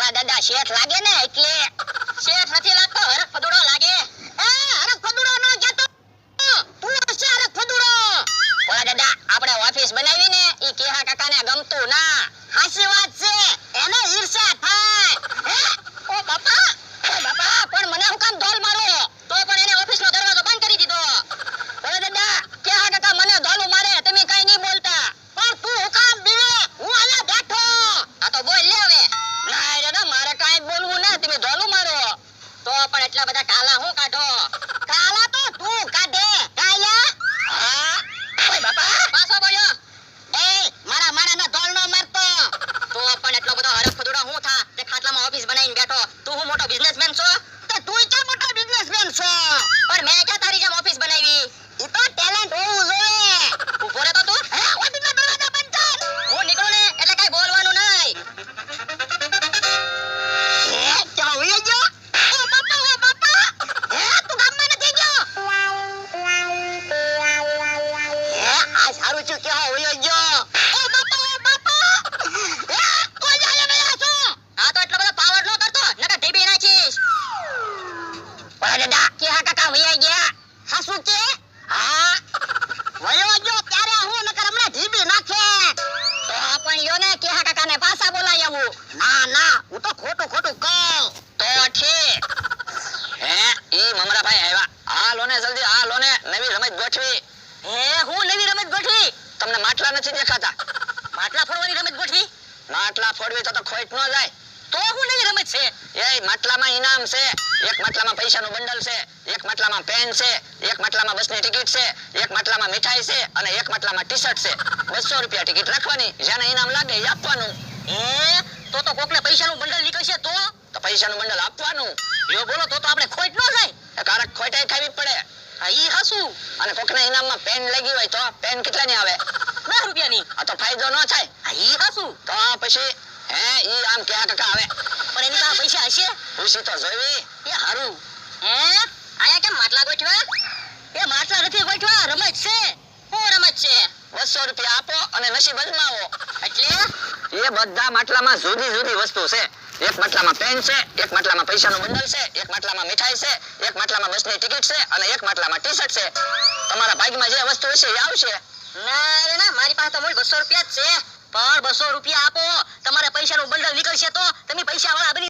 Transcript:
ભોળા દાદા શેઠ લાગે ને એટલે શેઠ નથી લાગતો, હરખ ફદુડો લાગે. એ હરખ ફદુડો ન કહેતો, તું હશે હરખ ફદુડો. ભોળા દાદા આપણે ઓફિસ બનાવી ને ઈ કેહા કાકાને ગમતું ના. હાચી વાત છે, એને ઈર્ષ્યા થાય. હે ઓ બાપા પણ મને હું કામ ધોલ મારો? તો પણ એને ઓફિસનો દરવાજો બંધ કરી દીધો. ભોળા દાદા કેહા કાકા મને ધોલું મારે, તમે કાઈ નહીં બોલતા. પણ તું હું કામ બીવે? હું અહીંયા બેઠો. આ તો બોલ લે હવે. ના રે ના, મારે કાઈ બોલવું ના, તમે ધોલું મારો. તો પણ એટલા બધા કાલા હું કાઢો? કાલા તો તું કાઢે. કાયા હા ઓય બાપા પાછો બોલ્યો. એ મારા મારાના ધોલ નો મારતો. તો પણ એટલો બધો હરખ ફદુડો હું થા તે ખાટલામાં ઓફિસ બનાવીને બેઠો. તું હું મોટો બિઝનેસમેન છો? તે તું ક્યાં મોટો બિઝનેસમેન છો? પણ મેં ક્યાં તારી જેમ ઓફિસ બનાવી? ઈ તો ટેલેન્ટ હોવું જોઈએ. ઉભો રહે તો તું. હે ઓફિસનો દરવાજો બંધ કર. હું નીકળું ને એટલે કાઈ બોલવાનું નહીં. હે ક્યાં હોઈ ગયો? ઓ બાપા હે તું ગામમાં નથી ગયો? હે આ સારું છું ક્યાં હોઈ ગયો? ઓ બાપા હે તું જાય નયા છો? આ તો એટલો બધો પાવર નો કરતો, નકર ટીબી નાખીશ. ભોળા દાદા કેહા કાકા વયા ગયા. હાસુ કે? હા વયો ગયો ત્યારે હું નકર હમણાં ઢીબી નાખે. તો પણ યો ને કેહા કાકાને પાછા બોલાય આવું. ના હું તો ખોટું કહું. તો ઠીક. હે ઈ મમરાભાઈ આવ્યા. હાલો ને જલ્દી હાલો ને, નવી રમત ગોઠવી. હે હું નવી રમત ગોઠવી? તમને માટલા નથી દેખાતા? માટલા ફોડવાની રમત ગોઠવી? માટલા ફોડવી તો ખોટ ન જાય. તો હું નવી રમત છે? એ માટલામાં ઇનામ છે. એક માટલામાં પૈસાનું બંડલ છે, એક માટલામાં પેન છે, એક માટલામાં બસની ટિકિટ છે, એક માટલામાં મીઠાઈ છે અને એક માટલામાં ટી-શર્ટ છે. 200 રૂપિયા ટિકિટ રાખવાની, જેને ઇનામ લાગે એ આપવાનું. તો કોકને પૈસાનું બંડલ નીકળશે તો પૈસાનું બંડલ આપવાનું. જો બોલો તો આપણે ખોટ ન જાય. કારક ખોટાઈ ખાવી પડે. હા ઈ હાસુ. અને કોકને ઇનામમાં પેન લાગી હોય તો પેન કેટલાની આવે? 10 રૂપિયાની. આ તો ફાયદો ન થાય. હા ઈ હાસુ. તો પછી હે ઈ આમ ક્યાં કાકા આવે? પણ એની પાસે પૈસા હશે? ખુશી તો જોવી. એ હારું. હે આયા કેમ માટલા ગોઠવા? એ માટલા નથી ગોઠવા, રમત છે. શું રમત છે? 200 રૂપિયા આપો અને નસીબ અજમાવો. એટલે એ બધા માટલામાં જુદી જુદી વસ્તુ છે. એક માટલામાં પેન છે, એક માટલામાં પૈસાનું બંડલ છે, એક માટલામાં મીઠાઈ છે, એક માટલામાં બસની ટિકિટ છે અને એક માટલામાં ટી-શર્ટ છે. તમારા ભાગમાં જે વસ્તુ હશે એ આવશે. ના મારી પાસે તો મૂળ 200 રૂપિયા જ છે. પણ 200 રૂપિયા આપો, તમારે પૈસાનું બંડલ નીકળશે તો તમે પૈસા વાળા બની